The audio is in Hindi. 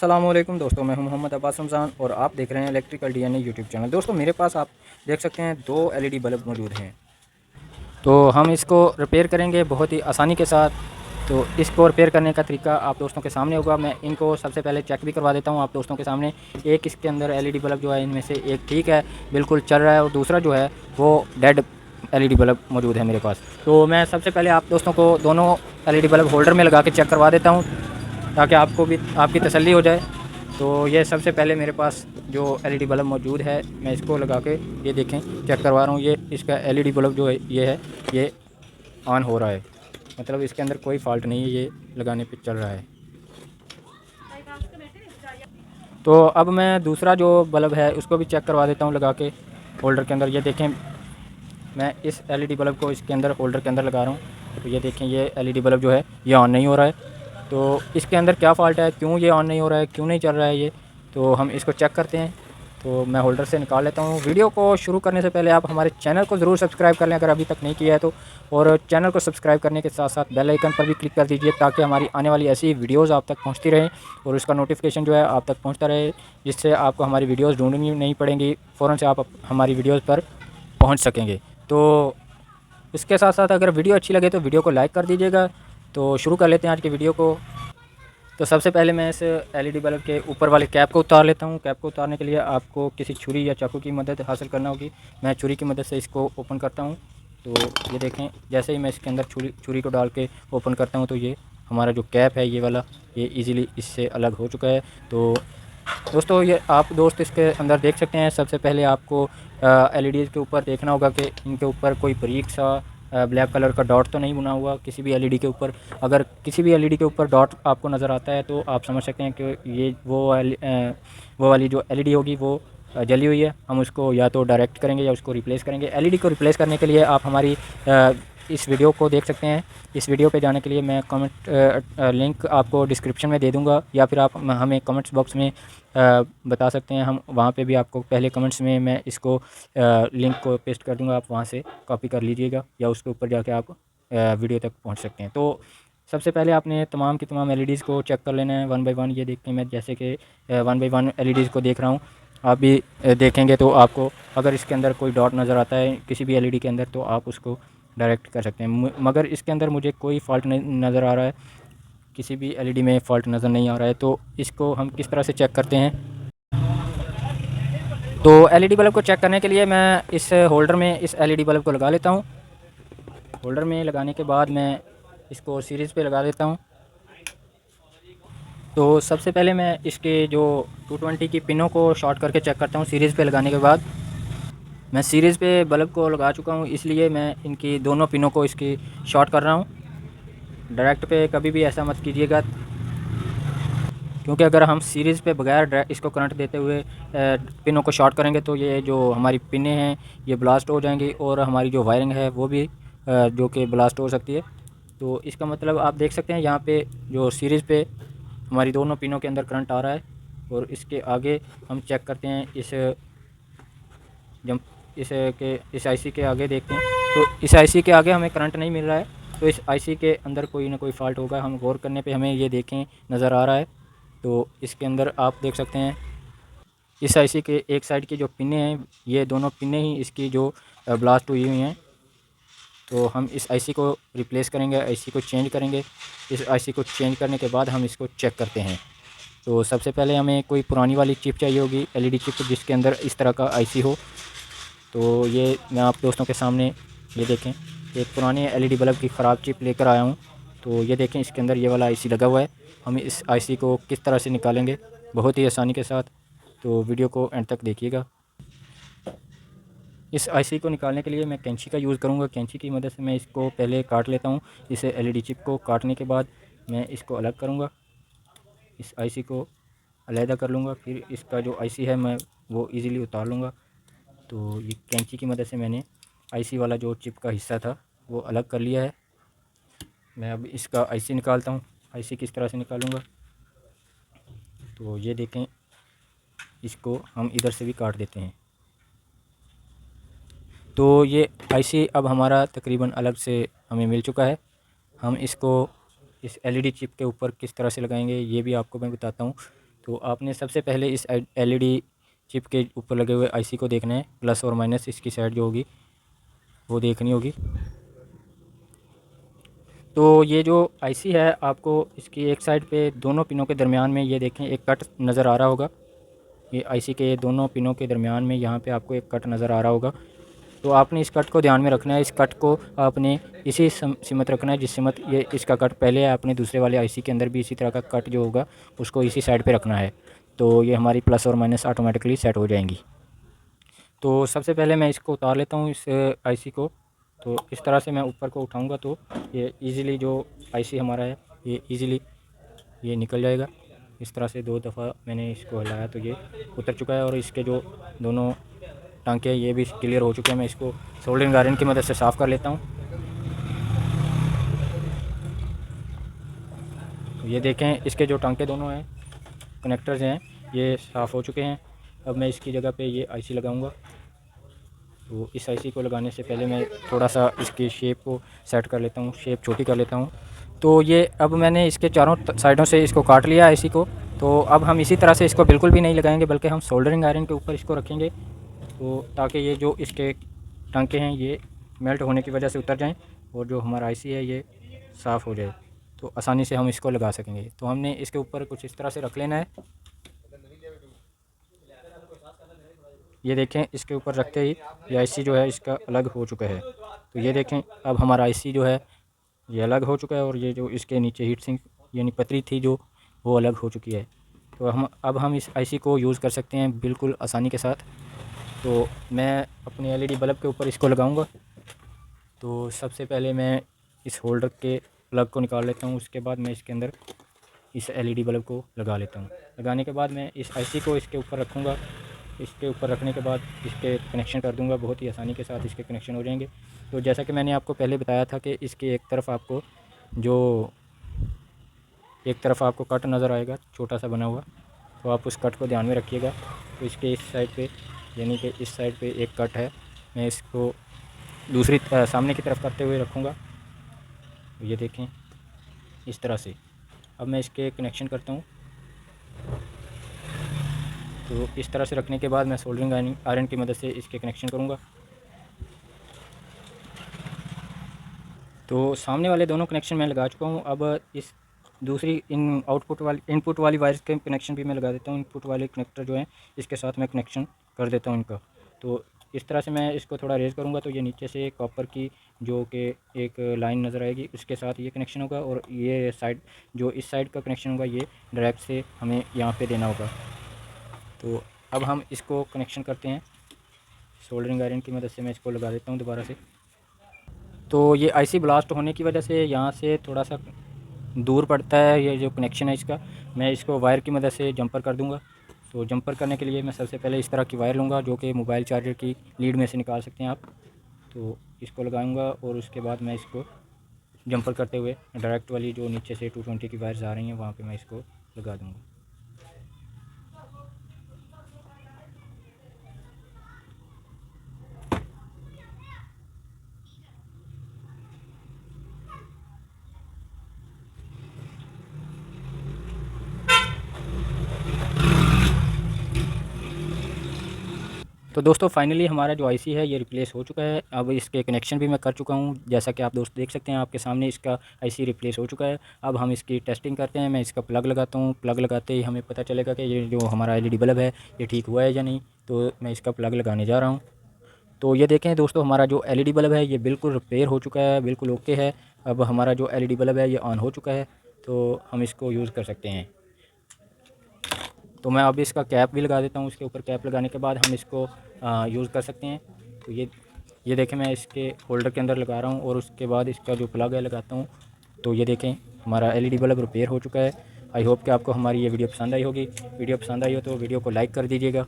अस्सलाम वालेकुम दोस्तों, मैं हूं मोहम्मद अब्बास रमज़ान और आप देख रहे हैं इलेक्ट्रिकल डीएनए यूट्यूब चैनल। दोस्तों मेरे पास आप देख सकते हैं दो एलईडी बल्ब मौजूद हैं। तो हम इसको रिपेयर करेंगे बहुत ही आसानी के साथ। तो इसको रिपेयर करने का तरीका आप दोस्तों के सामने होगा। मैं इनको सबसे पहले चेक भी करवा देता हूं आप दोस्तों के सामने। एक इसके अंदर एलईडी बल्ब जो है इनमें से एक ठीक है, बिल्कुल चल रहा है, और दूसरा जो है वो डेड एलईडी बल्ब मौजूद है मेरे पास। तो मैं सबसे पहले आप दोस्तों को दोनों एलईडी बल्ब होल्डर में लगा के चेक करवा देता हूँ, ताकि आपको भी आपकी तसल्ली हो जाए। तो ये सबसे पहले मेरे पास जो एलईडी बल्ब मौजूद है, मैं इसको लगा के ये देखें चेक करवा रहा हूँ। ये इसका एलईडी बल्ब जो है ये ऑन हो रहा है, मतलब इसके अंदर कोई फॉल्ट नहीं है, ये लगाने पे चल रहा है। तो अब मैं दूसरा जो बल्ब है उसको भी चेक करवा देता हूँ लगा के होल्डर के अंदर। ये देखें, मैं इस एलईडी बल्ब को इसके अंदर होल्डर के अंदर लगा रहा हूँ। तो ये देखें, ये एलईडी बल्ब जो है ये ऑन नहीं हो रहा है। तो इसके अंदर क्या फ़ॉल्ट है, क्यों ये ऑन नहीं हो रहा है, क्यों नहीं चल रहा है ये, तो हम इसको चेक करते हैं। तो मैं होल्डर से निकाल लेता हूँ। वीडियो को शुरू करने से पहले आप हमारे चैनल को ज़रूर सब्सक्राइब कर लें अगर अभी तक नहीं किया है तो, और चैनल को सब्सक्राइब करने के साथ साथ बेल आइकन पर भी क्लिक कर दीजिए, ताकि हमारी आने वाली ऐसी वीडियोज़ आप तक पहुँचती रहें और उसका नोटिफिकेशन जो है आप तक पहुँचता रहे, जिससे आपको हमारी वीडियोज़ ढूंढनी नहीं पड़ेंगी, फ़ौरन से आप हमारी वीडियोज़ पर पहुँच सकेंगे। तो इसके साथ साथ अगर वीडियो अच्छी लगे तो वीडियो को लाइक कर दीजिएगा। तो शुरू कर लेते हैं आज की वीडियो को। तो सबसे पहले मैं इस एलईडी बल्ब के ऊपर वाले कैप को उतार लेता हूँ। कैप को उतारने के लिए आपको किसी छुरी या चाकू की मदद हासिल करना होगी। मैं छुरी की मदद से इसको ओपन करता हूँ। तो ये देखें, जैसे ही मैं इसके अंदर छुरी को डाल के ओपन करता हूँ तो ये हमारा जो कैप है ये वाला, ये इजीली इससे अलग हो चुका है। तो दोस्तों ये आप दोस्त इसके अंदर देख सकते हैं। सबसे पहले आपको एलईडीज़ के ऊपर देखना होगा कि इनके ऊपर कोई बारीक सा ब्लैक कलर का डॉट तो नहीं बना हुआ किसी भी एलईडी के ऊपर। अगर किसी भी एलईडी के ऊपर डॉट आपको नज़र आता है तो आप समझ सकते हैं कि ये वो वाली जो एलईडी होगी वो जली हुई है। हम उसको या तो डायरेक्ट करेंगे या उसको रिप्लेस करेंगे। एलईडी को रिप्लेस करने के लिए आप हमारी इस वीडियो को देख सकते हैं। इस वीडियो पे जाने के लिए मैं लिंक आपको डिस्क्रिप्शन में दे दूंगा, या फिर आप हमें कमेंट्स बॉक्स में बता सकते हैं। हम वहाँ पे भी आपको पहले कमेंट्स में मैं इसको लिंक को पेस्ट कर दूंगा, आप वहाँ से कॉपी कर लीजिएगा या उसके ऊपर जाके आप वीडियो तक पहुँच सकते हैं। तो सबसे पहले आपने तमाम की तमाम एलईडीज़ को चेक कर लेना है वन बाई वन। ये देखते हैं, मैं जैसे कि वन बाई वन एलईडीज़ को देख रहा हूँ। आप भी देखेंगे तो आपको अगर इसके अंदर कोई डॉट नज़र आता है किसी भी एलईडी के अंदर तो आप उसको डायरेक्ट कर सकते हैं। मगर इसके अंदर मुझे कोई फ़ॉल्ट नहीं नज़र आ रहा है, किसी भी एलईडी में फ़ॉल्ट नज़र नहीं आ रहा है। तो इसको हम किस तरह से चेक करते हैं। तो एलईडी बल्ब को चेक करने के लिए मैं इस होल्डर में इस एलईडी बल्ब को लगा लेता हूँ। होल्डर में लगाने के बाद मैं इसको सीरीज़ पे लगा देता हूँ। तो सबसे पहले मैं इसके जो 220 की पिनों को शॉर्ट करके चेक करता हूँ। सीरीज़ पे लगाने के बाद मैं सीरीज़ पे बल्ब को लगा चुका हूँ, इसलिए मैं इनकी दोनों पिनों को इसकी शॉर्ट कर रहा हूँ। डायरेक्ट पे कभी भी ऐसा मत कीजिएगा, क्योंकि अगर हम सीरीज़ पे बगैर इसको करंट देते हुए पिनों को शॉर्ट करेंगे तो ये जो हमारी पिनें हैं ये ब्लास्ट हो जाएंगी, और हमारी जो वायरिंग है वो भी जो कि ब्लास्ट हो सकती है। तो इसका मतलब आप देख सकते हैं यहाँ पे जो सीरीज़ पे हमारी दोनों पिनों के अंदर करंट आ रहा है। और इसके आगे हम चेक करते हैं इस आईसी के आगे देखते हैं, तो इस आईसी के आगे हमें करंट नहीं मिल रहा है। तो इस आईसी के अंदर कोई ना कोई फ़ॉल्ट होगा। हम गौर करने पे हमें ये देखें नज़र आ रहा है। तो इसके अंदर आप देख सकते हैं इस आईसी के एक साइड की जो पिनें हैं ये दोनों पिनें ही इसकी जो ब्लास्ट हुई हुई हैं। तो हम इस आईसी को रिप्लेस करेंगे, आईसी को चेंज करेंगे। इस आईसी को चेंज करने के बाद हम इसको चेक करते हैं। तो सबसे पहले हमें कोई पुरानी वाली चिप चाहिए होगी, एलईडी चिप जिसके अंदर इस तरह का आईसी हो। तो ये मैं आप दोस्तों के सामने ये देखें, एक पुराने एलईडी बल्ब की ख़राब चिप लेकर आया हूँ। तो ये देखें, इसके अंदर ये वाला आईसी लगा हुआ है। हम इस आईसी को किस तरह से निकालेंगे बहुत ही आसानी के साथ, तो वीडियो को एंड तक देखिएगा। इस आईसी को निकालने के लिए मैं कैंची का यूज़ करूँगा। कैंची की मदद से मैं इसको पहले काट लेता हूँ। इस एलईडी चिप को काटने के बाद मैं इसको अलग करूँगा, इस आईसी को अलहदा कर लूँगा, फिर इसका जो आईसी है मैं वो इजीली उतार लूँगा। तो ये कैंची की मदद से मैंने आईसी वाला जो चिप का हिस्सा था वो अलग कर लिया है। मैं अब इसका आईसी निकालता हूँ। आईसी किस तरह से निकालूँगा, तो ये देखें, इसको हम इधर से भी काट देते हैं। तो ये आईसी अब हमारा तकरीबन अलग से हमें मिल चुका है। हम इसको इस एलईडी चिप के ऊपर किस तरह से लगाएंगे ये भी आपको मैं बताता हूँ। तो आपने सबसे पहले इस एलईडी चिप के ऊपर लगे हुए आईसी को देखना है, प्लस और माइनस इसकी साइड जो होगी वो देखनी होगी। तो ये जो आईसी है आपको इसकी एक साइड पे दोनों पिनों के दरमियान में ये देखें एक कट नज़र आ रहा होगा। ये आईसी के दोनों पिनों के दरमियान में यहाँ पे आपको एक कट नज़र आ रहा होगा। तो आपने इस कट को ध्यान में रखना है। इस कट को आपने इसी सीमत रखना है जिस सीमत ये इसका कट पहले है। आपने दूसरे वाले आईसी के अंदर भी इसी तरह का कट जो होगा उसको इसी साइड पे रखना है। तो ये हमारी प्लस और माइनस ऑटोमेटिकली सेट हो जाएंगी। तो सबसे पहले मैं इसको उतार लेता हूँ इस आईसी को। तो इस तरह से मैं ऊपर को उठाऊँगा तो ये ईज़िली जो आईसी हमारा है ये ईज़िली ये निकल जाएगा। इस तरह से 2 दफ़ा मैंने इसको हिलाया तो ये उतर चुका है और इसके जो दोनों टांके ये भी क्लियर हो चुके हैं। मैं इसको सोल्डरिंग आयरन की मदद से साफ़ कर लेता हूँ। तो ये देखें इसके जो टांके दोनों हैं कनेक्टर्स हैं ये साफ़ हो चुके हैं। अब मैं इसकी जगह पे ये आईसी लगाऊंगा। तो इस आईसी को लगाने से पहले मैं थोड़ा सा इसकी शेप को सेट कर लेता हूँ, शेप छोटी कर लेता हूँ। तो ये अब मैंने इसके चारों साइडों से इसको काट लिया आईसी को। तो अब हम इसी तरह से इसको बिल्कुल भी नहीं लगाएंगे बल्कि हम सोल्डरिंग आयरन के ऊपर इसको रखेंगे तो ताकि ये जो इसके टांके हैं ये मेल्ट होने की वजह से उतर जाएं और जो हमारा आईसी है ये साफ़ हो जाए तो आसानी से हम इसको लगा सकेंगे। तो हमने इसके ऊपर कुछ इस तरह से रख लेना है। ये देखें इसके ऊपर रखते ही ये आईसी जो है इसका अलग हो चुका है। तो ये देखें अब हमारा आईसी जो है ये अलग हो चुका है और ये जो इसके नीचे हीट सिंक यानी पतरी थी जो वो अलग हो चुकी है। तो हम इस आईसी को यूज़ कर सकते हैं बिल्कुल आसानी के साथ। तो मैं अपने एलईडी बल्ब के ऊपर इसको लगाऊंगा। तो सबसे पहले मैं इस होल्डर के प्लग को निकाल लेता हूँ। उसके बाद मैं इसके अंदर इस एलईडी बल्ब को लगा लेता हूँ। लगाने के बाद मैं इस आईसी को इसके ऊपर रखूँगा। इसके ऊपर रखने के बाद इसके कनेक्शन कर दूंगा। बहुत ही आसानी के साथ इसके कनेक्शन हो जाएंगे। तो जैसा कि मैंने आपको पहले बताया था कि इसके एक तरफ आपको कट नज़र आएगा छोटा सा बना हुआ, तो आप उस कट को ध्यान में रखिएगा। तो इसके इस साइड पे यानी कि इस साइड पे एक कट है, मैं इसको दूसरी सामने की तरफ करते हुए रखूँगा। तो ये देखें इस तरह से। अब मैं इसके कनेक्शन करता हूँ। तो इस तरह से रखने के बाद मैं सोल्डरिंग आयरन की मदद से इसके कनेक्शन करूँगा। तो सामने वाले दोनों कनेक्शन मैं लगा चुका हूँ। अब इस दूसरी इनपुट वाली वायर्स के कनेक्शन भी मैं लगा देता हूँ। इनपुट वाले कनेक्टर जो हैं इसके साथ मैं कनेक्शन कर देता हूँ इनका। तो इस तरह से मैं इसको थोड़ा रेज़ करूँगा तो ये नीचे से कॉपर की जो कि एक लाइन नज़र आएगी उसके साथ ये कनेक्शन होगा और ये साइड जो इस साइड का कनेक्शन होगा ये डायरेक्ट से हमें यहाँ पे देना होगा। तो अब हम इसको कनेक्शन करते हैं। सोल्डरिंग आयरन की मदद से मैं इसको लगा देता हूँ दोबारा से। तो ये आईसी ब्लास्ट होने की वजह से यहाँ से थोड़ा सा दूर पड़ता है ये जो कनेक्शन है इसका। मैं इसको वायर की मदद से जंपर कर दूँगा। तो जंपर करने के लिए मैं सबसे पहले इस तरह की वायर लूँगा जो कि मोबाइल चार्जर की लीड में से निकाल सकते हैं आप। तो इसको लगाऊँगा और उसके बाद मैं इसको जंपर करते हुए डायरेक्ट वाली जो नीचे से 220 की वायर्स आ रही हैं वहाँ पे मैं इसको लगा दूँगा। तो दोस्तों फाइनली हमारा जो आईसी है ये रिप्लेस हो चुका है। अब इसके कनेक्शन भी मैं कर चुका हूँ। जैसा कि आप दोस्त देख सकते हैं आपके सामने इसका आईसी रिप्लेस हो चुका है। अब हम इसकी टेस्टिंग करते हैं। मैं इसका प्लग लगाता हूँ। प्लग लगाते ही हमें पता चलेगा कि ये जो हमारा एलईडी बल्ब है ये ठीक हुआ है या नहीं। तो मैं इसका प्लग लगाने जा रहा हूँ। तो ये देखें दोस्तों हमारा जो एलईडी बल्ब है ये बिल्कुल रिपेयर हो चुका है, बिल्कुल ओके है। अब हमारा जो एलईडी बल्ब है ये ऑन हो चुका है तो हम इसको यूज़ कर सकते हैं। तो मैं अब इसका कैप भी लगा देता हूँ। इसके ऊपर कैप लगाने के बाद हम इसको यूज़ कर सकते हैं। तो ये देखें मैं इसके होल्डर के अंदर लगा रहा हूँ और उसके बाद इसका जो प्लग है लगाता हूँ। तो ये देखें हमारा एलईडी बल्ब रिपेयर हो चुका है। आई होप कि आपको हमारी ये वीडियो पसंद आई होगी। वीडियो पसंद आई हो तो वीडियो को लाइक कर दीजिएगा।